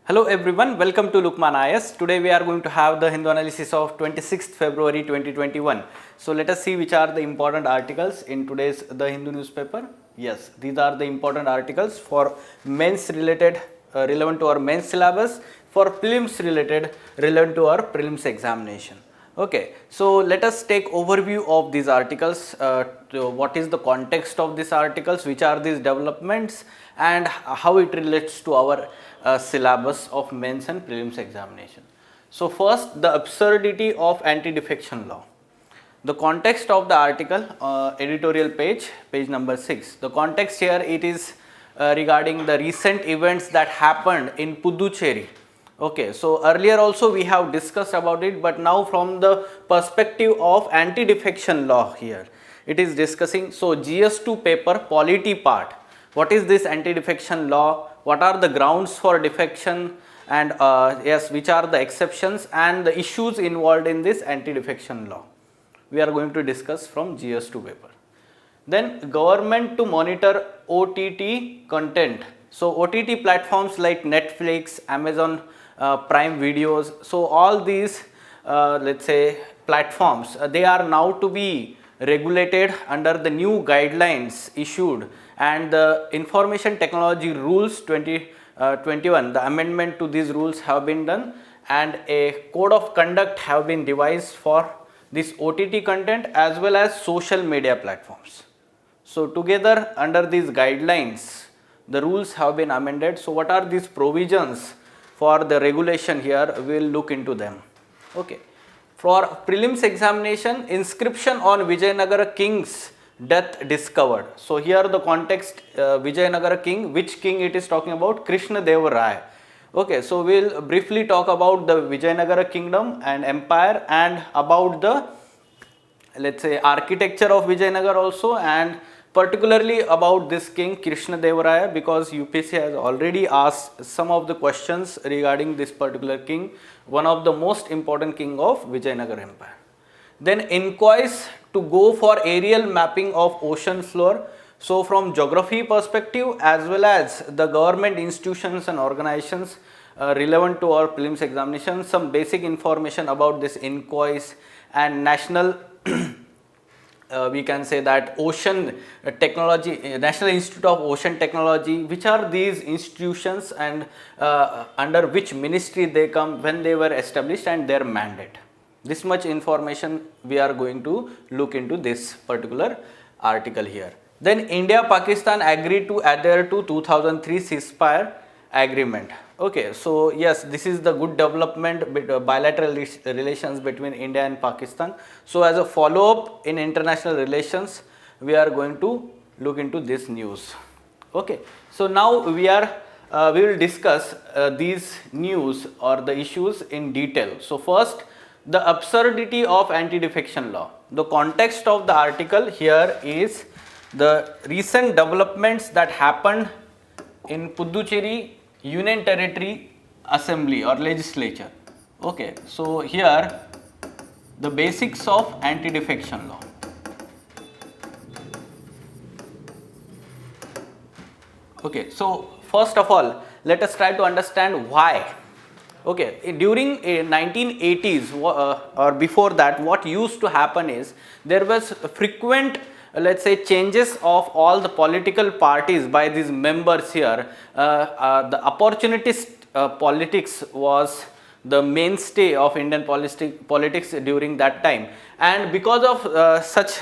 Hello everyone, welcome to Lukman IS. Today we are going to have the Hindu analysis of 26th February 2021. So let us see which are the important articles in today's The Hindu newspaper. Yes, these are the important articles for mains related, relevant to our mains syllabus, for prelims related, relevant to our prelims examination. Okay, so let us take overview of these articles, what is the context of these articles, which are these developments and how it relates to our syllabus of mains and prelims examination. So first, the absurdity of anti-defection law. The context of the article, editorial page number 6. The context here, it is regarding the recent events that happened in Puducherry. Okay, so earlier also we have discussed about it, but now from the perspective of anti-defection law here, it is discussing. So GS2 paper, polity part. What is this anti-defection law? What are the grounds for defection? And yes, which are the exceptions and the issues involved in this anti-defection law? We are going to discuss from GS2 paper. Then government to monitor OTT content. So OTT platforms like Netflix, Amazon Prime Videos. So all these let's say platforms, they are now to be regulated under the new guidelines issued, and the information technology rules 2021, the amendment to these rules have been done, and a code of conduct have been devised for this OTT content as well as social media platforms. So together under these guidelines, the rules have been amended. So what are these provisions for the regulation here? We will look into them. Okay. For prelims examination, inscription on Vijayanagara king's death discovered. So here the context, Vijayanagara king, which king it is talking about? Krishna Deva Raya. Okay, so we will briefly talk about the Vijayanagara kingdom and empire, and about the, let's say, architecture of Vijayanagara also, and particularly about this king Krishna Deva Raya, because UPSC has already asked some of the questions regarding this particular king, one of the most important king of Vijayanagara empire. Then inquires to go for aerial mapping of ocean floor. So from geography perspective as well as the government institutions and organizations relevant to our prelims examination, some basic information about this inquires and national we can say that ocean technology, National Institute of Ocean Technology, which are these institutions and under which ministry they come, when they were established, and their mandate. This much information we are going to look into this particular article here. Then India Pakistan agreed to adhere to 2003 ceasefire agreement. Okay, so yes, this is the good development, bilateral relations between India and Pakistan. So as a follow up in international relations, we are going to look into this news. Okay, so now we will discuss these news or the issues in detail. So first, the absurdity of anti-defection law. The context of the article here is the recent developments that happened in Puducherry Union Territory Assembly or Legislature. Okay, so here the basics of anti-defection law. Okay, so first of all, let us try to understand why. Okay, during 1980s or before that, what used to happen is there was frequent, let's say, changes of all the political parties by these members here. The opportunist politics was the mainstay of Indian politics during that time, and because of such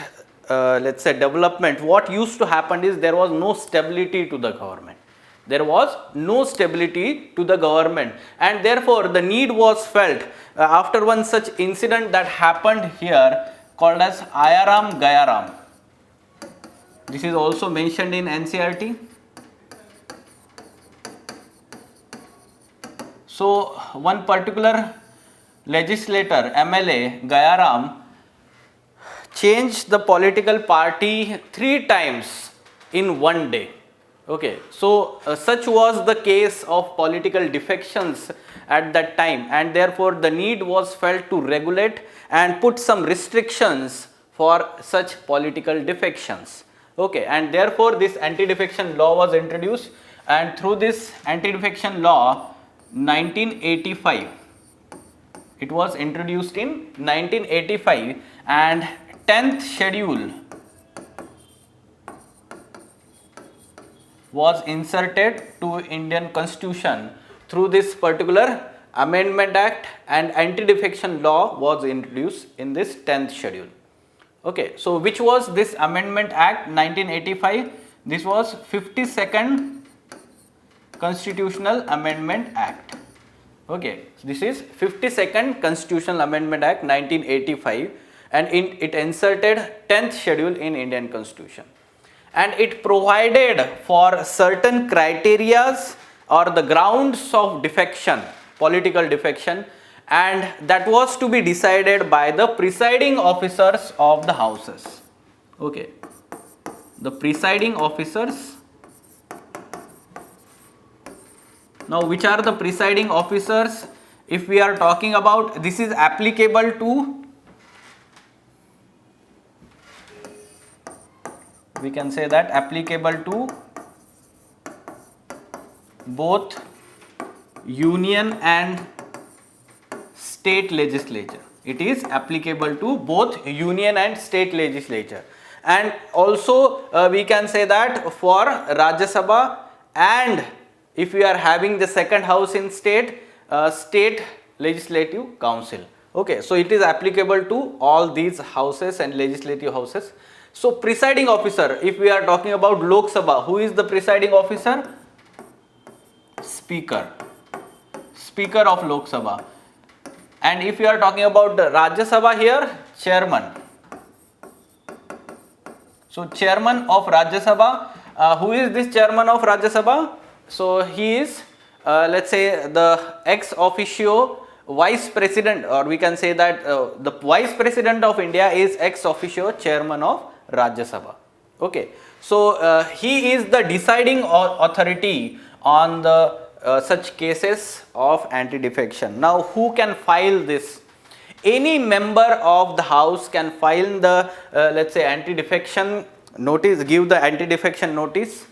let's say development, what used to happen is there was no stability to the government. There was no stability to the government, and therefore the need was felt after one such incident that happened here called as Ayaram Gayaram. This is also mentioned in NCERT. So one particular legislator, MLA Gayaram, changed the political party 3 times in one day. Okay, so such was the case of political defections at that time, and therefore the need was felt to regulate and put some restrictions for such political defections. Okay, and therefore this anti-defection law was introduced, and through this anti-defection law, 1985. It was introduced in 1985, and 10th schedule was inserted to Indian Constitution through this particular Amendment Act, and anti-defection law was introduced in this 10th schedule. Okay, so which was this Amendment Act 1985? This was 52nd Constitutional Amendment Act. Okay, so this is 52nd Constitutional Amendment Act 1985, and it inserted 10th schedule in Indian Constitution, and it provided for certain criterias or the grounds of defection, political defection, and that was to be decided by the presiding officers of the houses. Okay, the presiding officers. Now, which are the presiding officers? If we are talking about, this is applicable to, we can say that applicable to both union and state legislature. It is applicable to both union and state legislature, and also we can say that for Rajya Sabha, and if we are having the second house in state, state legislative council. Okay, so it is applicable to all these houses and legislative houses. So presiding officer, if we are talking about Lok Sabha, who is the presiding officer? Speaker, Speaker of Lok Sabha. And if you are talking about the Rajya Sabha here, chairman. So chairman of Rajya Sabha, who is this chairman of Rajya Sabha? So he is, let's say, the ex officio vice president, or we can say that the vice president of India is ex officio chairman of Rajya Sabha. Okay, so he is the deciding authority on the such cases of anti-defection. Now, who can file this? Any member of the house can file the let's say anti-defection notice, give the anti-defection notice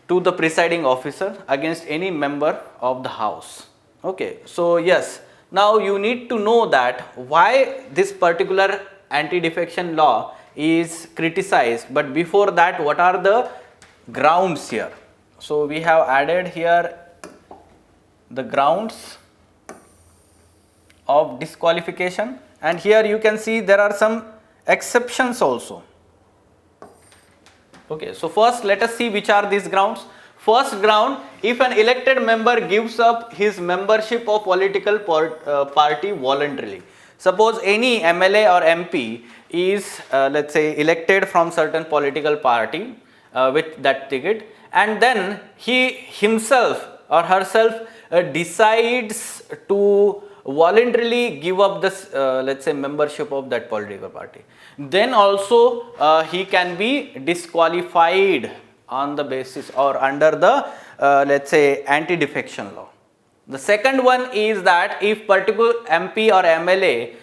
to the presiding officer against any member of the house. Okay, so yes, now you need to know that why this particular anti-defection law is criticized, but before that, what are the grounds here? So we have added here the grounds of disqualification, and here you can see there are some exceptions also. Okay, so first let us see which are these grounds. First ground, if an elected member gives up his membership of political party voluntarily. Suppose any MLA or MP is let's say elected from certain political party with that ticket, and then he himself or herself decides to voluntarily give up this let's say membership of that political party, then also he can be disqualified on the basis or under the let's say anti-defection law. The second one is that if particular MP or MLA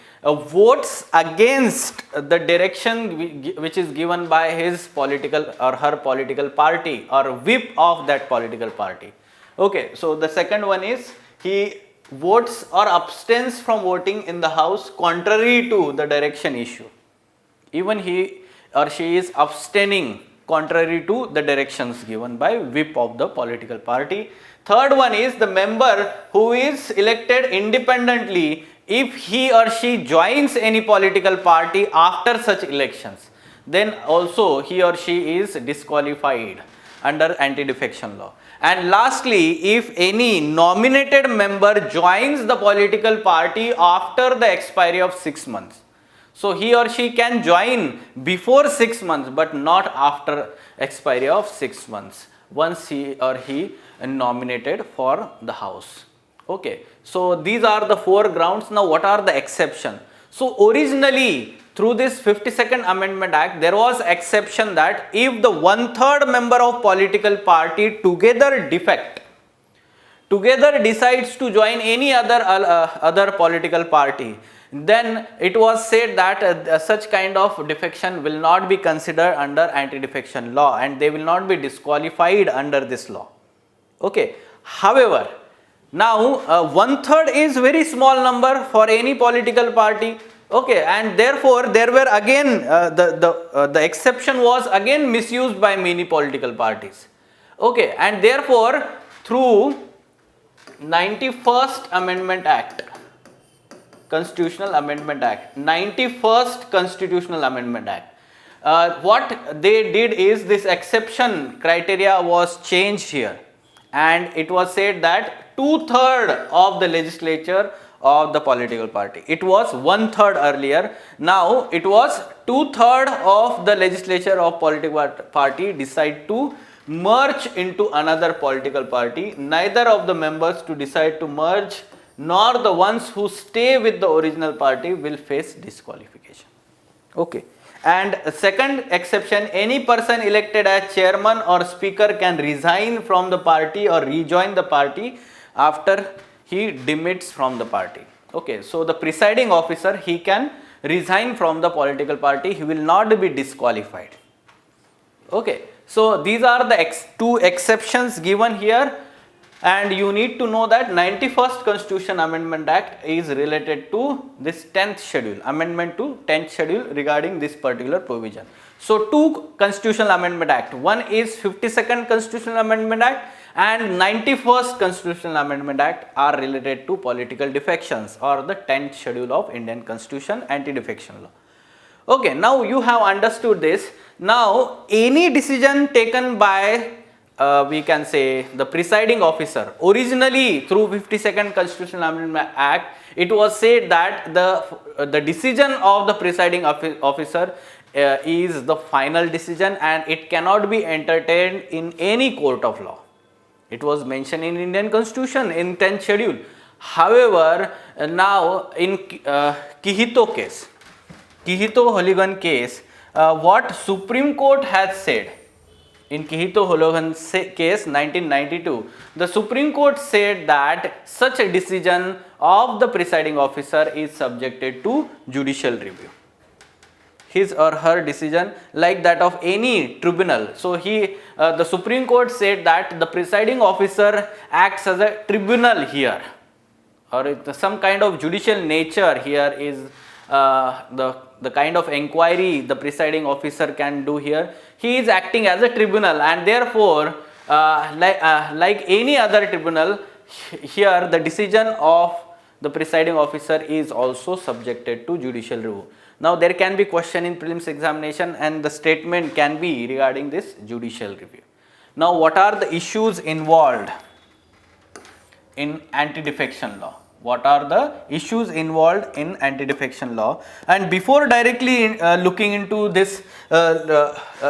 votes against the direction which is given by his political or her political party or whip of that political party. Okay, so the second one is he votes or abstains from voting in the house contrary to the direction issue. Even he or she is abstaining contrary to the directions given by whip of the political party. Third one is the member who is elected independently, if he or she joins any political party after such elections, then also he or she is disqualified under anti-defection law. And lastly, if any nominated member joins the political party after the expiry of 6 months, so he or she can join before 6 months but not after expiry of 6 months once he or he nominated for the house. Okay, so these are the 4 grounds. Now what are the exceptions? So originally through this 52nd Amendment Act, there was exception that if the 1/3 member of political party together decides to join any other political party, then it was said that such kind of defection will not be considered under anti-defection law and they will not be disqualified under this law. Okay, however, Now, one third is very small number for any political party. Okay, and therefore there were again the exception was again misused by many political parties. Okay, and therefore through 91st Amendment Act, Constitutional Amendment Act, 91st Constitutional Amendment Act, what they did is this exception criteria was changed here, and it was said that 2/3 of the legislature of the political party. It was 1/3 earlier. Now it was 2/3 of the legislature of political party decide to merge into another political party. Neither of the members to decide to merge nor the ones who stay with the original party will face disqualification. Okay. And second exception, any person elected as chairman or speaker can resign from the party or rejoin the party after he demits from the party. Okay, so the presiding officer, he can resign from the political party, he will not be disqualified. Okay, so these are the two exceptions given here, and you need to know that 91st Constitution Amendment Act is related to this 10th schedule, amendment to 10th schedule regarding this particular provision. So two Constitutional Amendment Act, one is 52nd Constitutional Amendment Act and 91st Constitutional Amendment Act are related to political defections or the 10th schedule of Indian Constitution, anti-defection law. Okay, now you have understood this. Now any decision taken by we can say the presiding officer, originally through 52nd Constitutional Amendment Act, it was said that the decision of the presiding officer is the final decision and it cannot be entertained in any court of law. It was mentioned in Indian Constitution in 10th schedule. However, now in Kihito case, Kihito-Holigan case, what Supreme Court has said, in Kihito-Holigan case 1992, the Supreme Court said that such a decision of the presiding officer is subjected to judicial review. His or her decision, like that of any tribunal. So the Supreme Court said that the presiding officer acts as a tribunal here, or some kind of judicial nature here is the kind of inquiry the presiding officer can do here. He is acting as a tribunal, and therefore like any other tribunal, here the decision of the presiding officer is also subjected to judicial review. Now there can be question in prelims examination and the statement can be regarding this judicial review. Now what are the issues involved in anti-defection law? What are the issues involved in anti-defection law? And before directly looking into this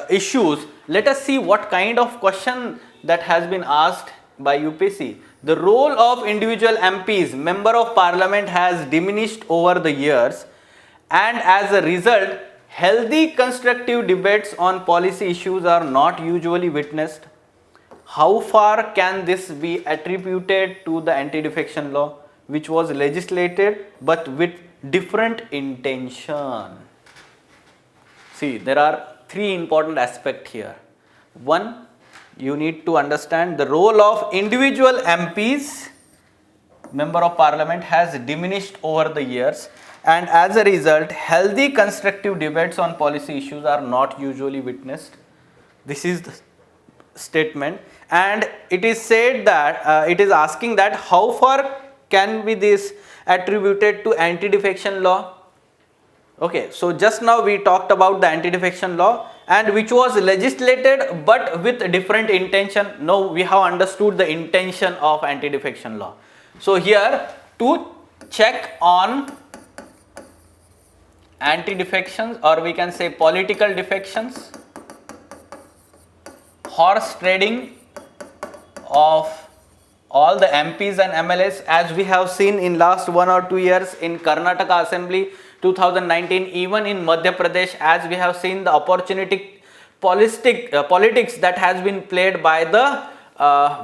issues, let us see what kind of question that has been asked by UPSC. The role of individual MPs, member of parliament, has diminished over the years, and as a result, healthy constructive debates on policy issues are not usually witnessed. How far can this be attributed to the anti-defection law, which was legislated but with different intention? See, there are three important aspects here. One, you need to understand the role of individual MPs, member of parliament, has diminished over the years, and as a result, healthy constructive debates on policy issues are not usually witnessed. This is the statement, and it is said that it is asking that how far can be this attributed to anti-defection law. Okay, so just now we talked about the anti-defection law, and which was legislated but with different intention. Now we have understood the intention of anti-defection law. So here, to check on anti-defections, or we can say political defections, horse trading of all the MPs and MLAs, as we have seen in last 1 or 2 years in Karnataka Assembly 2019, even in Madhya Pradesh, as we have seen the opportunistic politics that has been played by the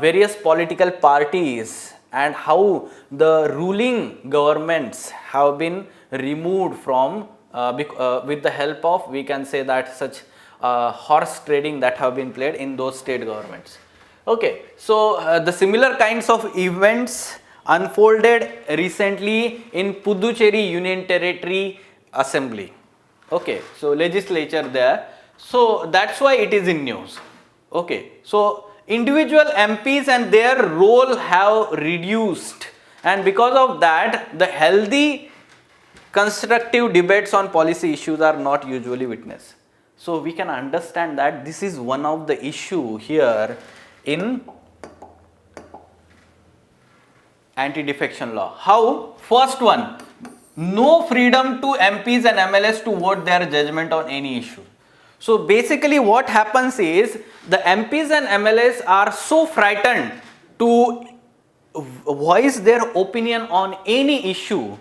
various political parties, and how the ruling governments have been removed from with the help of, we can say that, such horse trading that have been played in those state governments. Okay, so the similar kinds of events unfolded recently in Puducherry Union Territory Assembly. Okay, so legislature there. So that's why it is in news. Okay, so individual MPs and their role have reduced, and because of that, the healthy constructive debates on policy issues are not usually witnessed. So we can understand that this is one of the issue here in anti-defection law. How? First one, no freedom to MPs and MLS to vote their judgment on any issue. So basically what happens is the MPs and MLS are so frightened to voice their opinion on any issue,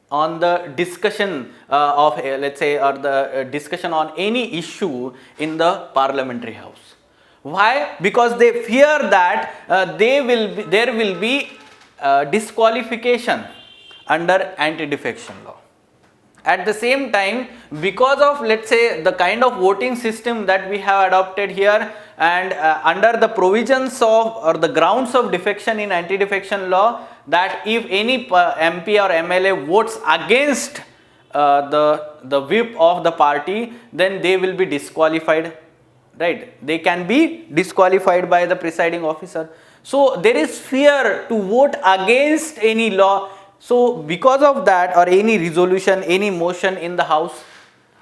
on the discussion of let's say, or the discussion on any issue in the parliamentary house. Why? Because they fear that there will be disqualification under anti-defection law. At the same time, because of, let's say, the kind of voting system that we have adopted here, and under the provisions of or the grounds of defection in anti-defection law, that if any MP or MLA votes against the whip of the party, then they will be disqualified, right? They can be disqualified by the presiding officer. So there is fear to vote against any law. So because of that, or any resolution, any motion in the house,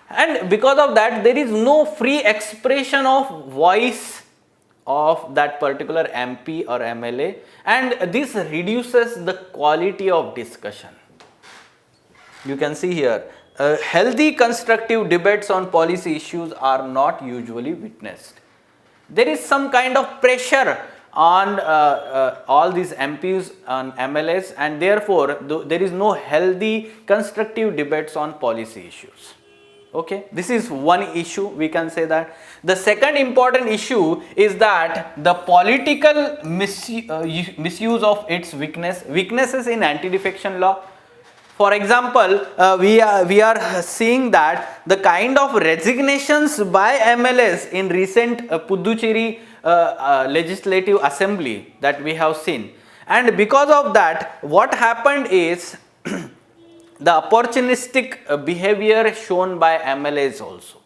and because of that, there is no free expression of voice of that particular MP or MLA, and this reduces the quality of discussion. You can see here, healthy constructive debates on policy issues are not usually witnessed. There is some kind of pressure on all these MPs and MLAs, and therefore there is no healthy constructive debates on policy issues. Okay, this is one issue, we can say that. The second important issue is that the political misuse of its weaknesses in anti-defection law. For example, we are seeing that the kind of resignations by MLS in recent Puducherry Legislative Assembly that we have seen, and because of that, what happened is the opportunistic behavior shown by MLAs also,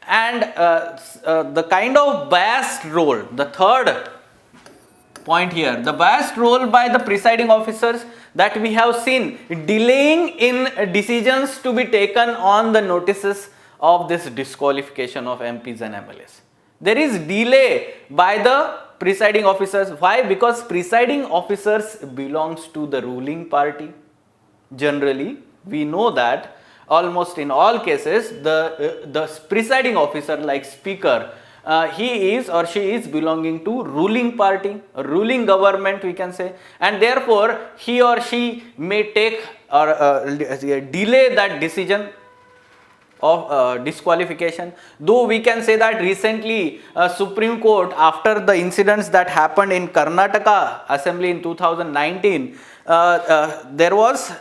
and the kind of biased role, the third point here, the biased role by the presiding officers that we have seen delaying in decisions to be taken on the notices of this disqualification of MPs and MLAs. There is delay by the presiding officers. Why? Because presiding officers belongs to the ruling party. Generally, we know that almost in all cases, the presiding officer, like speaker, he is or she is belonging to ruling party, ruling government, we can say, and therefore he or she may take or delay that decision of disqualification. Though we can say that recently Supreme Court, after the incidents that happened in Karnataka Assembly in 2019, there was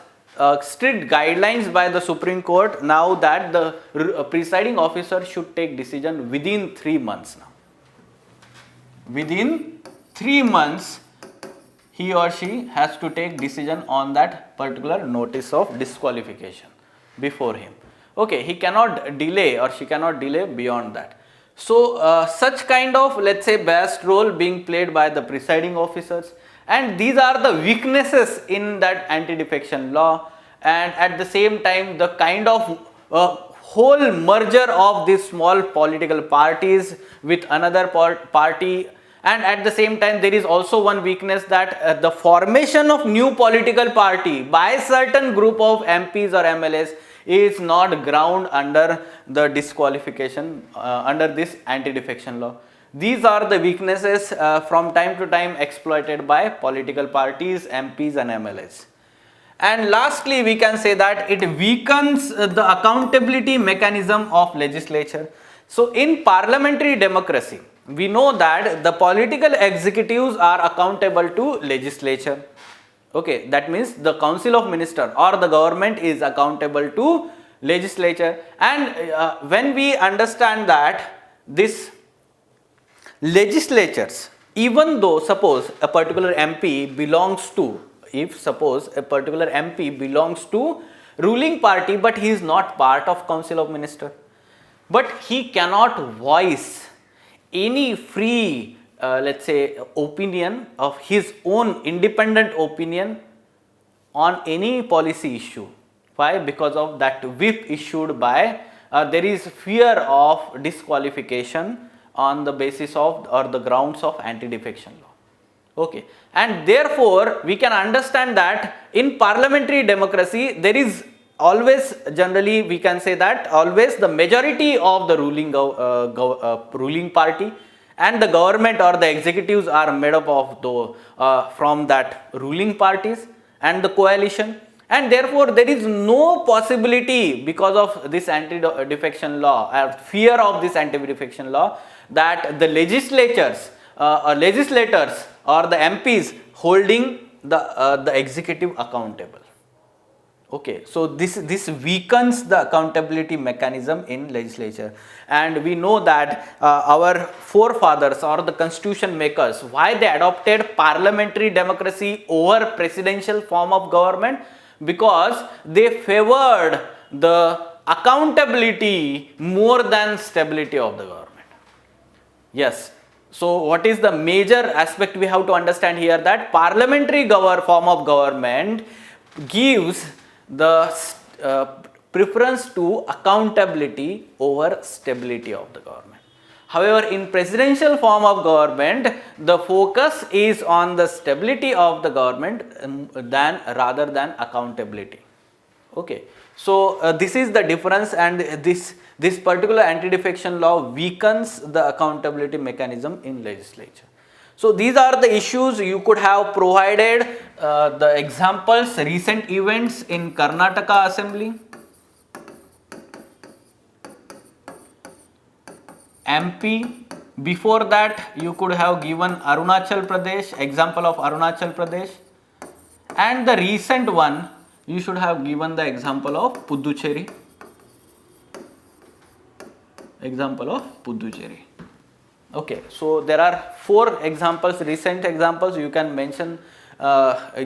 strict guidelines by the Supreme Court now that the presiding officer should take decision within 3 months now. Within 3 months, he or she has to take decision on that particular notice of disqualification before him. Okay, he cannot delay or she cannot delay beyond that. So such kind of, let's say, biased role being played by the presiding officers, and these are the weaknesses in that anti-defection law, and at the same time the kind of whole merger of these small political parties with another party, and at the same time there is also one weakness that the formation of new political party by certain group of MPs or MLAs is not ground under the disqualification under this anti-defection law. These are the weaknesses from time to time exploited by political parties, MPs and MLAs. And lastly, we can say that it weakens the accountability mechanism of legislature. So in parliamentary democracy, we know that the political executives are accountable to legislature. Okay, that means the Council of Ministers or the government is accountable to legislature. And when we understand that this legislatures, even though suppose a particular MP belongs to, if suppose a particular MP belongs to ruling party but he is not part of Council of Minister, but he cannot voice any free let's say opinion of his own independent opinion on any policy issue. Why? Because of that whip issued by there is fear of disqualification on the basis of or the grounds of anti-defection law. Okay, and therefore we can understand that in parliamentary democracy there is always, generally we can say that always the majority of the ruling party and the government or the executives are made up of the from that ruling parties and the coalition, and therefore there is no possibility because of this anti-defection law or fear of this anti-defection law that the legislators or legislators or the MPs holding the executive accountable. Okay, so this weakens the accountability mechanism in legislature, and we know that our forefathers or the constitution makers, why they adopted parliamentary democracy over presidential form of government, because they favored the accountability more than stability of the government. Yes. So what is the major aspect we have to understand here? That parliamentary form of government gives the preference to accountability over stability of the government. However, in presidential form of government, the focus is on the stability of the government rather than accountability. Okay, so this is the difference, and this particular anti-defection law weakens the accountability mechanism in legislature. So these are the issues. You could have provided the examples, recent events in Karnataka Assembly, MP. Before that you could have given Arunachal Pradesh, example of Arunachal Pradesh, and the recent one you should have given the example of Puducherry. Example of Puducherry. Okay, so there are 4 examples, recent examples. You can mention,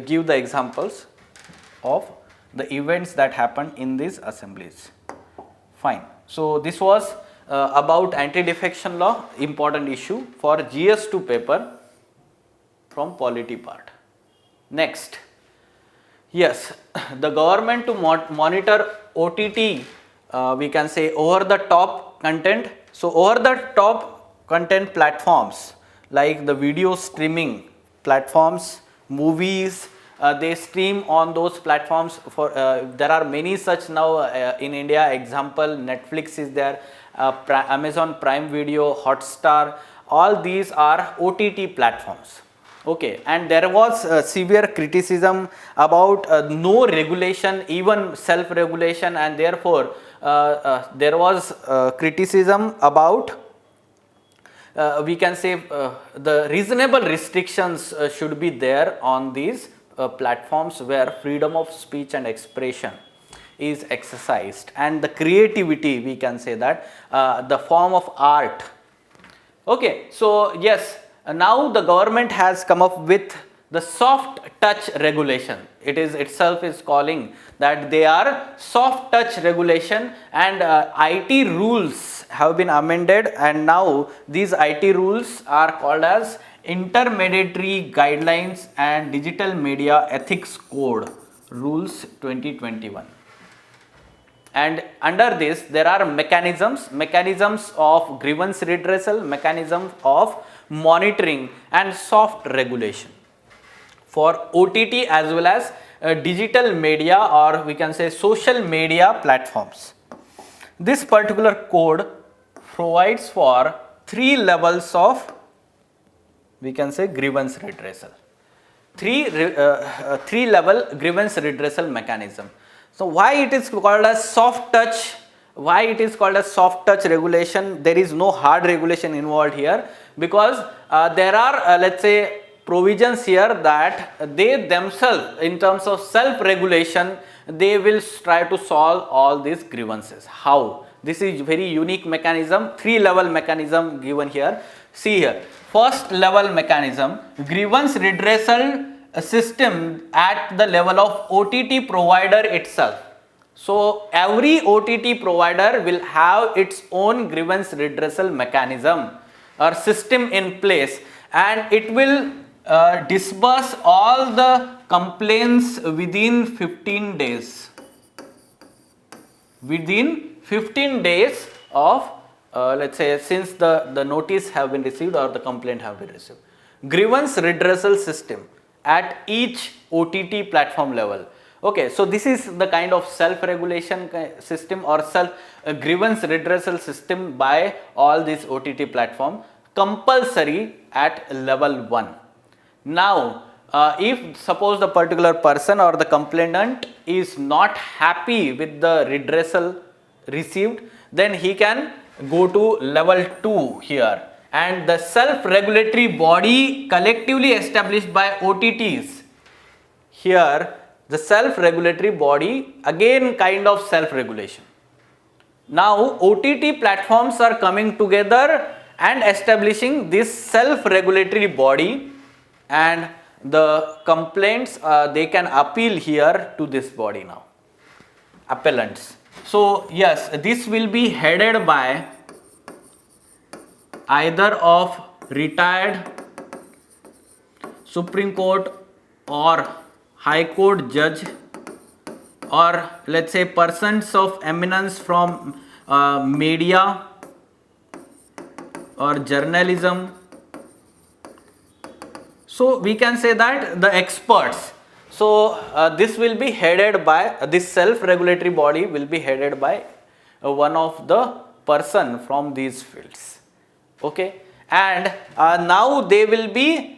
give the examples of the events that happened in these assemblies. Fine. So this was about anti-defection law, important issue for GS2 paper from polity part. Next, yes, the government to monitor OTT, we can say over the top content. So over the top content platforms like the video streaming platforms, movies, they stream on those platforms. For there are many such now in India. Example, Netflix is there, Amazon Prime Video, Hotstar, all these are OTT platforms. Okay, and there was severe criticism about no regulation, even self-regulation, and therefore there was criticism about we can say the reasonable restrictions should be there on these platforms where freedom of speech and expression is exercised, and the creativity, we can say that the form of art. Okay, so yes, now the government has come up with the soft touch regulation. It is itself is calling that they are soft touch regulation, and IT rules have been amended, and now these IT rules are called as Intermediary Guidelines and Digital Media Ethics Code Rules 2021. And under this there are mechanisms of grievance redressal, mechanisms of monitoring and soft regulation for OTT as well as digital media, or we can say social media platforms. This particular code provides for 3 levels of, we can say, grievance redressal. 3 level grievance redressal mechanism. So why it is called as soft touch? Why it is called as soft touch regulation? There is no hard regulation involved here, because there are let's say provisions here that they themselves, in terms of self-regulation, they will try to solve all these grievances. How? This is very unique mechanism, 3 level mechanism given here. See here, first level mechanism, grievance redressal system at the level of OTT provider itself. So every OTT provider will have its own grievance redressal mechanism or system in place, and it will disburse all the complaints within 15 days. Within 15 days of let's say since the notice have been received or the complaint have been received. Grievance redressal system at each OTT platform level. Okay, so this is the kind of self-regulation system or grievance redressal system by all these OTT platform, compulsory at level 1. Now, if suppose the particular person or the complainant is not happy with the redressal received, then he can go to level 2 here, and the self-regulatory body collectively established by OTTs. Here the self-regulatory body, again kind of self-regulation. Now OTT platforms are coming together and establishing this self-regulatory body, and the complaints they can appeal here to this body now, appellants. So yes, this will be headed by either of retired Supreme Court or High Court judge, or let's say persons of eminence from media or journalism. So we can say that the experts. So this will be headed by this self-regulatory body will be headed by one of the person from these fields. Okay, and now they will be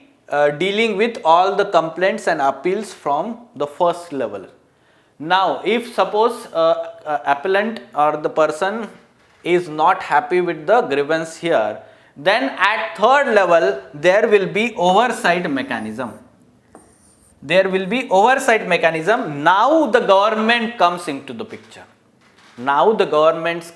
dealing with all the complaints and appeals from the first level. Now if suppose appellant or the person is not happy with the grievance here, then at third level there will be oversight mechanism. There will be oversight mechanism. Now the government comes into the picture. Now the government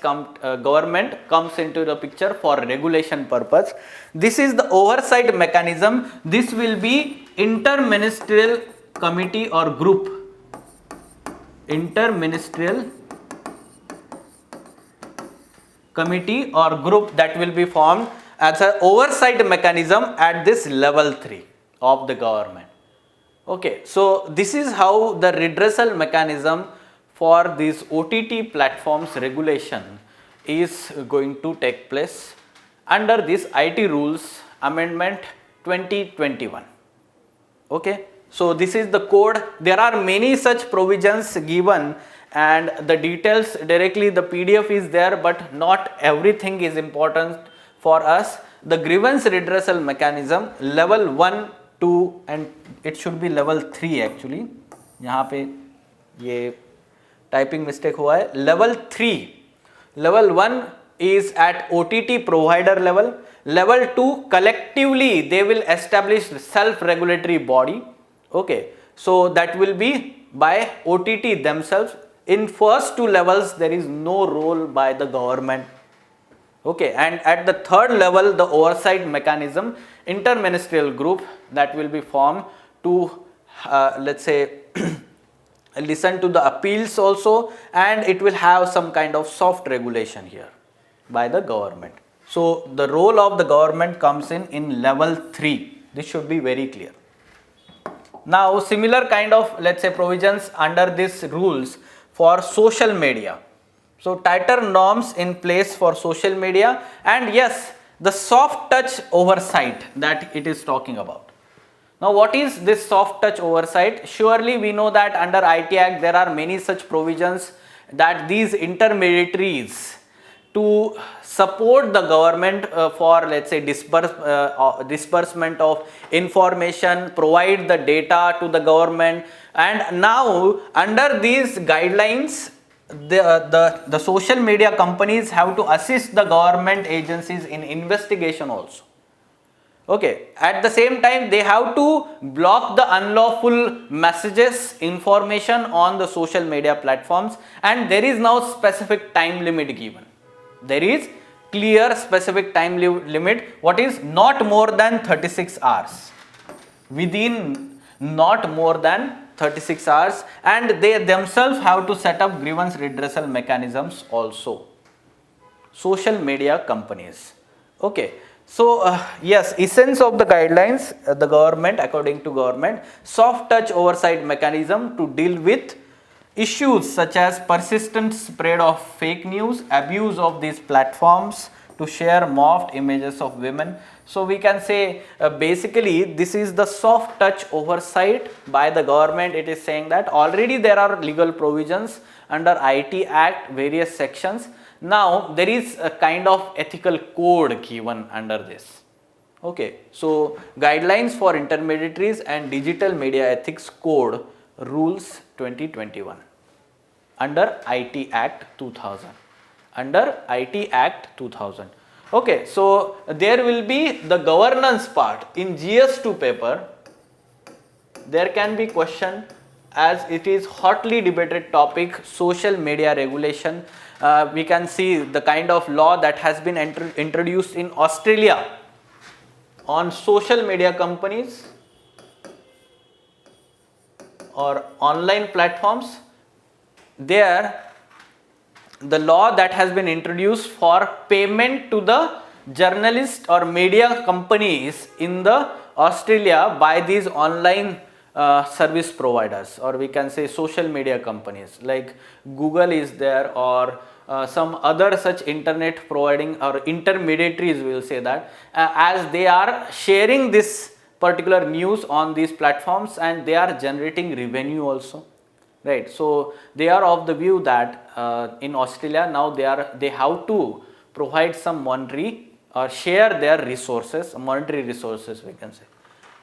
comes into the picture for regulation purpose. This is the oversight mechanism. This will be interministerial committee or group. Interministerial committee or group that will be formed as an oversight mechanism at this level 3 of the government. Okay, so this is how the redressal mechanism for these OTT platforms regulation is going to take place under this IT Rules Amendment 2021. Okay, so this is the code. There are many such provisions given, and the details directly the PDF is there, but not everything is important for us. The grievance redressal mechanism level 1, 2 and it should be level 3 actually. यहाँ पे ये typing mistake हुआ है. Level 3, level 1 is at OTT provider level. Level 2 collectively they will establish self-regulatory body. Okay, so that will be by OTT themselves. In first two levels there is no role by the government. Okay, and at the third level the oversight mechanism, interministerial group that will be formed to let's say listen to the appeals also, and it will have some kind of soft regulation here by the government. So the role of the government comes in level 3. This should be very clear. Now similar kind of let's say provisions under these rules for social media. So tighter norms in place for social media, and yes, the soft touch oversight that it is talking about. Now what is this soft touch oversight? Surely we know that under IT Act there are many such provisions that these intermediaries to support the government for let's say disbursement of information, provide the data to the government, and now under these guidelines the social media companies have to assist the government agencies in investigation also. Okay, at the same time they have to block the unlawful messages, information on the social media platforms, and there is now specific time limit given. There is clear specific time limit, what is not more than 36 hours. Within not more than 36 hours, and they themselves have to set up grievance redressal mechanisms also. Social media companies. Okay, so yes, essence of the guidelines, the government, according to government, soft touch oversight mechanism to deal with issues such as persistent spread of fake news, abuse of these platforms to share morphed images of women. So we can say basically this is the soft touch oversight by the government. It is saying that already there are legal provisions under IT Act, various sections. Now there is a kind of ethical code given under this. Okay, so guidelines for intermediaries and digital media ethics code rules 2021 under IT Act 2000. Under IT Act 2000. Okay, so there will be the governance part in GS2 paper. There can be question, as it is hotly debated topic, social media regulation. We can see the kind of law that has been introduced in Australia on social media companies or online platforms. There, the law that has been introduced for payment to the journalist or media companies in the Australia by these online service providers, or we can say social media companies like Google is there, or some other such internet providing or intermediaries, we will say that, as they are sharing this particular news on these platforms and they are generating revenue also, right? So they are of the view that in Australia now they have to provide some monetary or share their resources, monetary resources, we can say.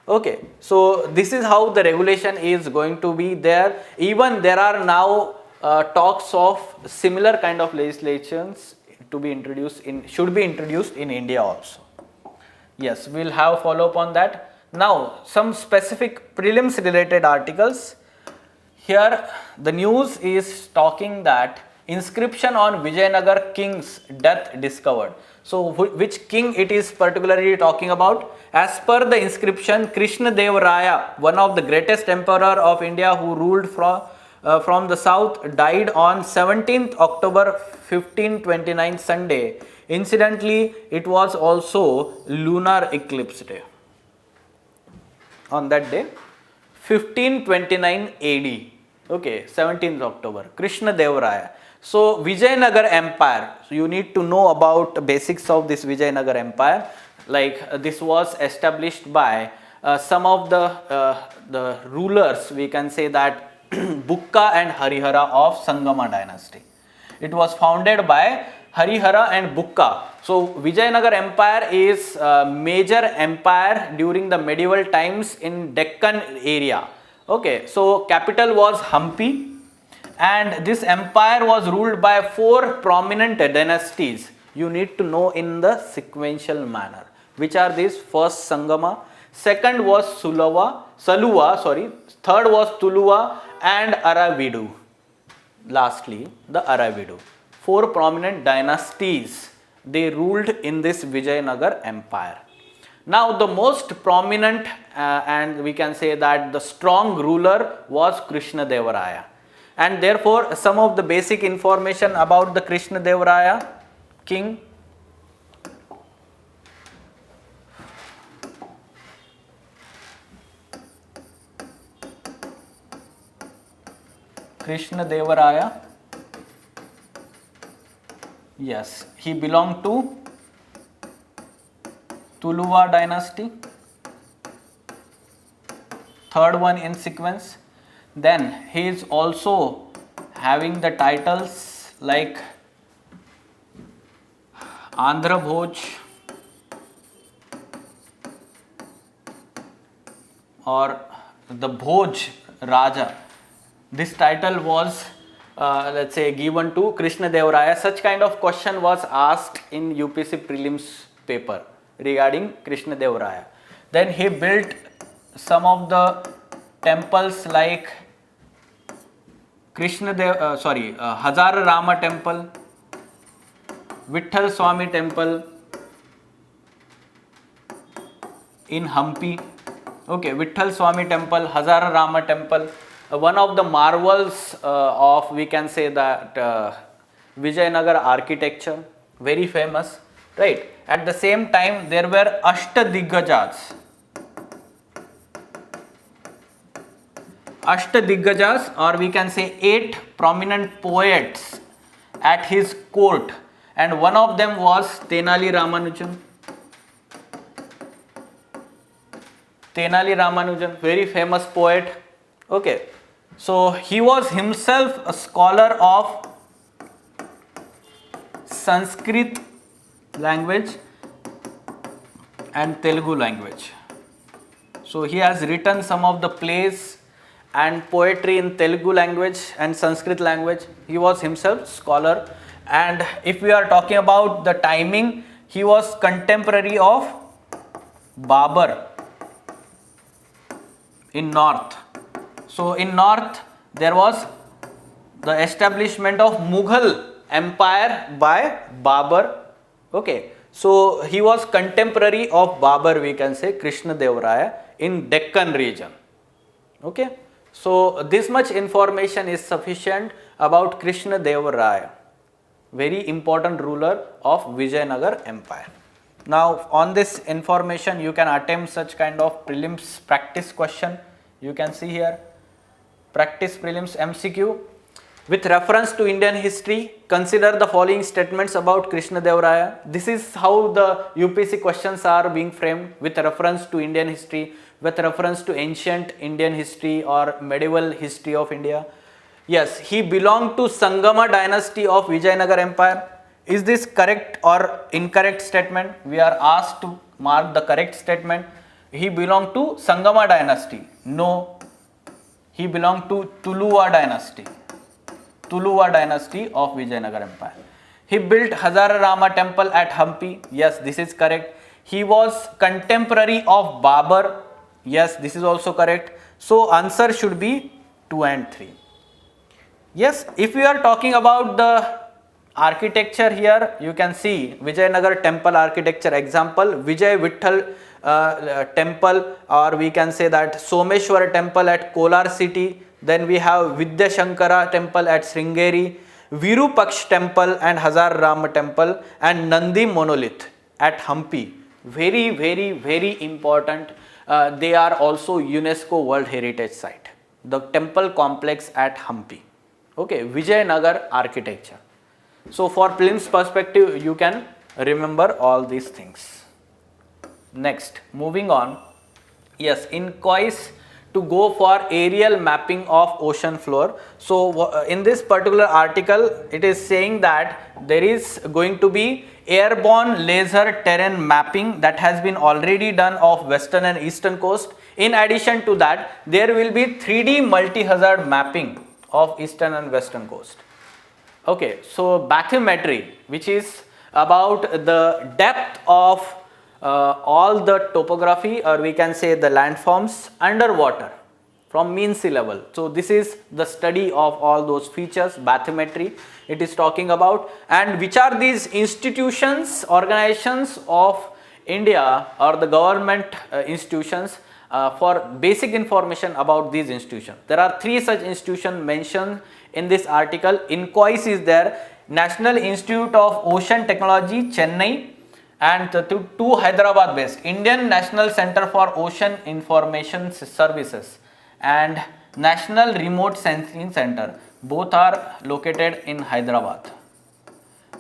Okay, so this is how the regulation is going to be there. Even there are now talks of similar kind of legislations to be introduced in, should be introduced in India also. Yes, we'll have follow up on that. Now some specific prelims related articles. Here the news is talking that inscription on Vijayanagar king's death discovered. So which king it is particularly talking about? As per the inscription, Krishna Deva Raya, one of the greatest emperor of India who ruled from the south, died on 17th October 1529 Sunday. Incidentally, it was also lunar eclipse day. On that day, 1529 AD. Okay, 17th October, Krishna Deva Raya. So Vijayanagar Empire, so you need to know about the basics of this Vijayanagar Empire. Like this was established by some of the rulers, we can say that Bukka and Harihara of Sangama dynasty. It was founded by Harihara and Bukka. So Vijayanagar Empire is a major empire during the medieval times in Deccan area. Okay, so capital was Hampi, and this empire was ruled by 4 prominent dynasties. You need to know in the sequential manner. Which are these? First Sangama, second was Saluva, third was Tuluva and Aravidu. Lastly, the Aravidu. 4 prominent dynasties, they ruled in this Vijayanagar Empire. Now the most prominent and we can say that the strong ruler was Krishna Deva Raya. And therefore some of the basic information about the Krishna Deva Raya king. Krishna Deva Raya, yes, he belonged to Tuluva dynasty, third one in sequence. Then he is also having the titles like Andhra Bhoj or the Bhoj Raja. This title was let's say given to Krishna Deva Raya. Such kind of question was asked in UPSC prelims paper regarding Krishna Deva Raya. Then he built some of the temples like Hazara Rama temple, Vitthal Swami temple in Hampi. Okay, Vitthal Swami temple, Hazara Rama temple, one of the marvels of, we can say that, Vijayanagar architecture, very famous, right? At the same time, there were Ashtadiggajas. Ashtadiggajas, or we can say 8 prominent poets at his court, and one of them was Tenali Ramanujan. Tenali Ramanujan, very famous poet. Okay, so he was himself a scholar of Sanskrit language and Telugu language. So he has written some of the plays and poetry in Telugu language and Sanskrit language. He was himself scholar, and if we are talking about the timing, he was contemporary of Babur in north. So in north there was the establishment of Mughal empire by Babur. Okay, so he was contemporary of Babur, we can say, Krishna Deva Raya, in Deccan region. Okay, so this much information is sufficient about Krishna Deva Raya, very important ruler of Vijayanagar empire. Now on this information you can attempt such kind of prelims practice question. You can see here, practice prelims MCQ. With reference to Indian history, consider the following statements about Krishna Deva Raya. This is how the UPSC questions are being framed, with reference to Indian history, with reference to ancient Indian history or medieval history of India. Yes, he belonged to Sangama dynasty of Vijayanagar empire. Is this correct or incorrect statement? We are asked to mark the correct statement. He belonged to Sangama dynasty. No, he belonged to Tuluva dynasty. Tuluva dynasty of Vijayanagar empire. He built Hazara Rama temple at Hampi. Yes, this is correct. He was contemporary of Babur. Yes, this is also correct. So answer should be 2 and 3. Yes, if we are talking about the architecture here, you can see Vijayanagar temple architecture example, Vijay Vitthal temple, or we can say that Someshwar temple at Kolar city. Then we have Vidya Shankara temple at Sringeri, Virupaksh temple and Hazar Rama temple, and Nandi monolith at Hampi. Very, very, very important. They are also UNESCO World Heritage Site. The temple complex at Hampi. Okay, Vijayanagar architecture. So for prelims perspective, you can remember all these things. Next, moving on. Yes, inquires to go for aerial mapping of ocean floor. So in this particular article, it is saying that there is going to be airborne laser terrain mapping that has been already done of western and eastern coast. In addition to that, there will be 3D multi-hazard mapping of eastern and western coast. Okay, so bathymetry, which is about the depth of all the topography, or we can say the landforms underwater from mean sea level. So this is the study of all those features, bathymetry it is talking about. And which are these institutions, organizations of India, or the government institutions? For basic information about these institutions, there are 3 such institutions mentioned in this article. INCOIS is there, National Institute of Ocean Technology, Chennai, and two Hyderabad based, Indian National Center for Ocean Information Services and National Remote Sensing Center. Both are located in Hyderabad.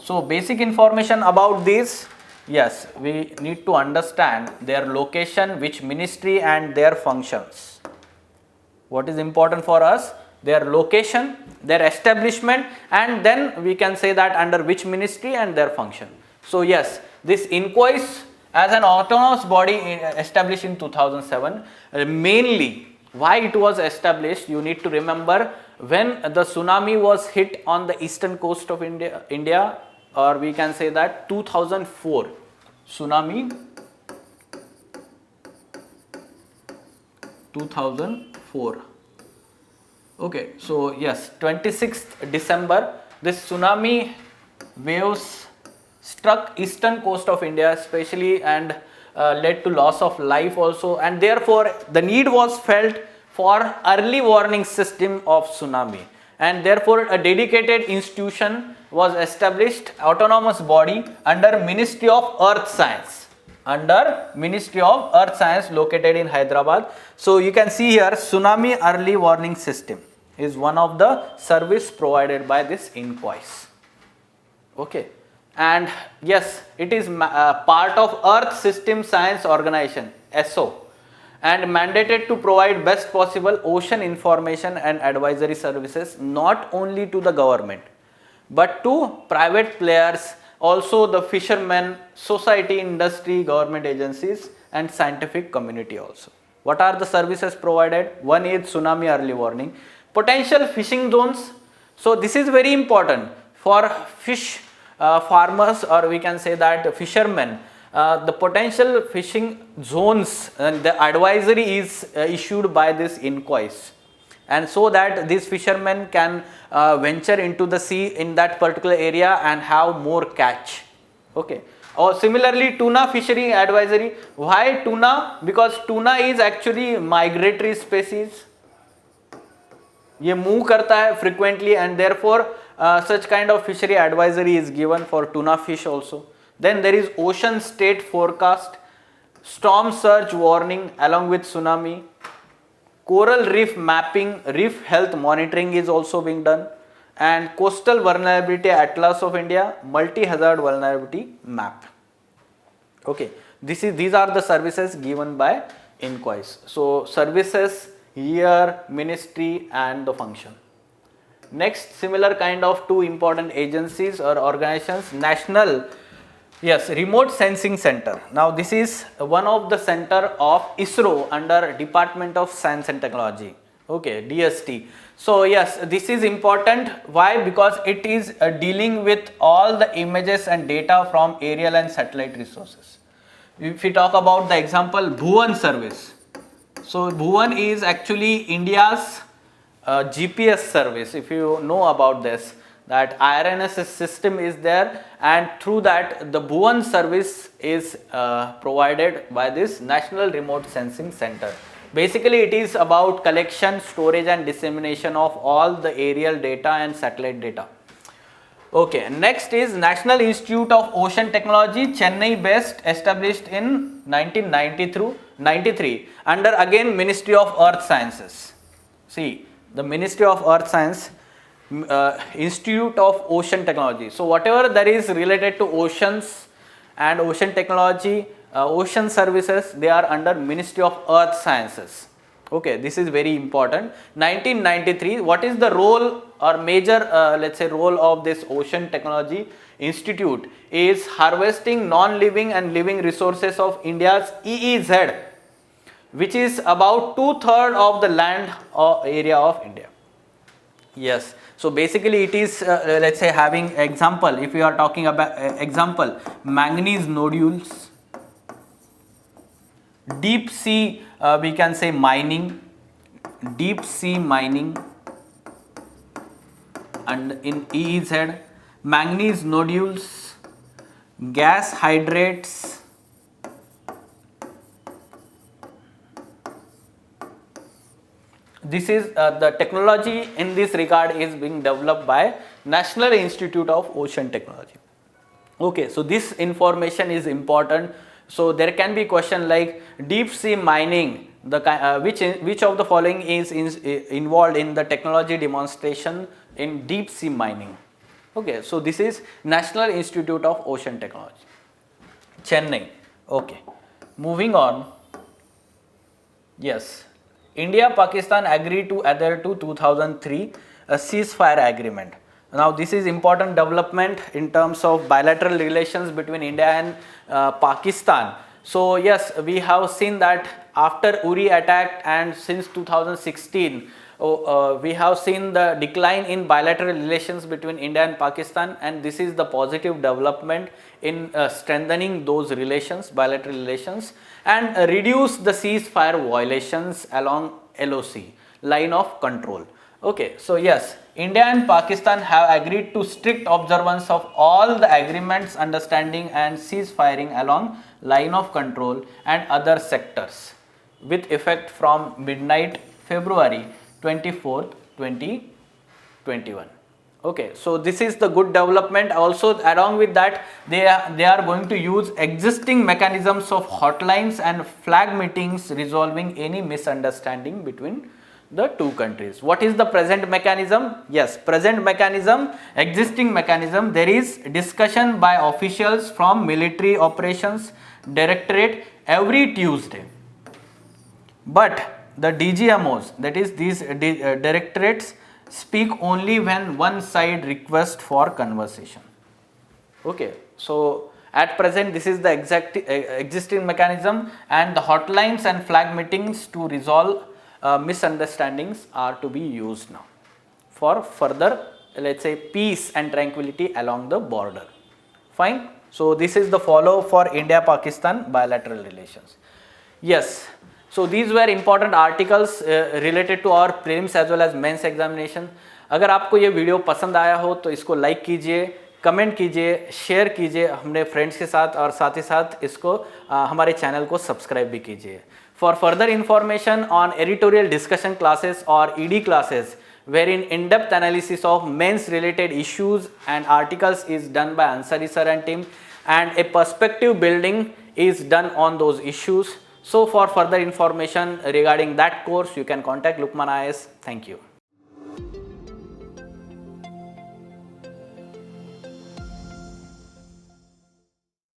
So basic information about this. Yes, we need to understand their location, which ministry, and their functions. What is important for us? Their location, their establishment, and then we can say that under which ministry and their function. So yes, this INCOIS as an autonomous body established in 2007, mainly why it was established, you need to remember when the tsunami was hit on the eastern coast of India, or we can say that 2004 tsunami, 2004. Okay, so yes, 26th December, this tsunami waves struck eastern coast of India especially, and led to loss of life also, and therefore the need was felt for early warning system of tsunami, and therefore a dedicated institution was established, autonomous body under Ministry of Earth Science, located in Hyderabad. So you can see here tsunami early warning system is one of the service provided by this INCOIS. Okay, and yes, it is part of Earth System Science Organization, ESO, and mandated to provide best possible ocean information and advisory services not only to the government but to private players, also the fishermen, society, industry, government agencies and scientific community also. What are the services provided? One is tsunami early warning, potential fishing zones. So this is very important for fish farmers, or we can say that fishermen. The potential fishing zones, and the advisory is issued by this INCOIS, and so that these fishermen can venture into the sea in that particular area and have more catch. Okay. Or similarly, tuna fishery advisory. Why tuna? Because tuna is actually migratory species. ये move करता है frequently, and therefore such kind of fishery advisory is given for tuna fish also. Then there is ocean state forecast, storm surge warning along with tsunami, coral reef mapping, reef health monitoring is also being done, and coastal vulnerability atlas of India, multi-hazard vulnerability map. Okay, these are the services given by INCOIS. So services, year, ministry and the function. Next, similar kind of two important agencies or organizations, national, yes, remote sensing center. Now this is one of the center of ISRO under Department of Science and Technology. Okay, DST. So yes, this is important. Why? Because it is dealing with all the images and data from aerial and satellite resources. If we talk about the example Bhuvan service. So Bhuvan is actually India's GPS service. If you know about this, that IRNS system is there, and through that the Bhuvan service is provided by this National Remote Sensing Center. Basically it is about collection, storage and dissemination of all the aerial data and satellite data. Okay, next is National Institute of Ocean Technology, Chennai based, established in 1993 under again Ministry of Earth Sciences. See, the Ministry of Earth Science, Institute of Ocean Technology. So whatever that is related to oceans and ocean technology, ocean services, they are under Ministry of Earth Sciences. Okay, this is very important. 1993, what is the role or major let's say role of this Ocean Technology Institute is harvesting non-living and living resources of India's EEZ, which is about 2/3 of the land area of India. Yes, so basically it is let's say having example, if we are talking about example, manganese nodules, deep sea we can say mining, deep sea mining, and in EEZ, manganese nodules, gas hydrates, this is the technology in this regard is being developed by National Institute of Ocean Technology. Okay, so this information is important. So there can be question like deep sea mining, the which of the following is involved in the technology demonstration in deep sea mining. Okay, so this is National Institute of Ocean Technology, Chennai. Okay, moving on. Yes, India Pakistan agreed to adhere to 2003 a ceasefire agreement. Now this is important development in terms of bilateral relations between India and Pakistan. So yes, we have seen that after Uri attack and since 2016, we have seen the decline in bilateral relations between India and Pakistan, and this is the positive development in strengthening those relations, bilateral relations, and reduce the ceasefire violations along LOC, line of control. Okay, so yes, India and Pakistan have agreed to strict observance of all the agreements, understanding and ceasefiring along line of control and other sectors with effect from midnight February 24th, 2021. Okay, so this is the good development. Also, along with that, they are going to use existing mechanisms of hotlines and flag meetings resolving any misunderstanding between the two countries. What is the present mechanism? Yes, present mechanism, existing mechanism, there is discussion by officials from military operations directorate every Tuesday. But the DGMOs, that is these directorates, speak only when one side requests for conversation. Okay, so at present this is the exact existing mechanism, and the hotlines and flag meetings to resolve misunderstandings are to be used now for further, let's say, peace and tranquility along the border. Fine. So this is the follow for India-Pakistan bilateral relations. Yes. So these were important articles related to our prelims as well as mains examination. अगर आपको ये video पसंद आया हो तो इसको like कीजिए, comment कीजिए, शेयर कीजिए अपने फ्रेंड्स के साथ, और साथ ही साथ इसको हमारे चैनल को सब्सक्राइब भी कीजिए. For further information on editorial discussion classes or ED classes wherein in-depth analysis of mains related issues and articles is done by Ansari sir and team, and a perspective building is done on those issues. So for further information regarding that course, you can contact Lukman IAS. Thank you.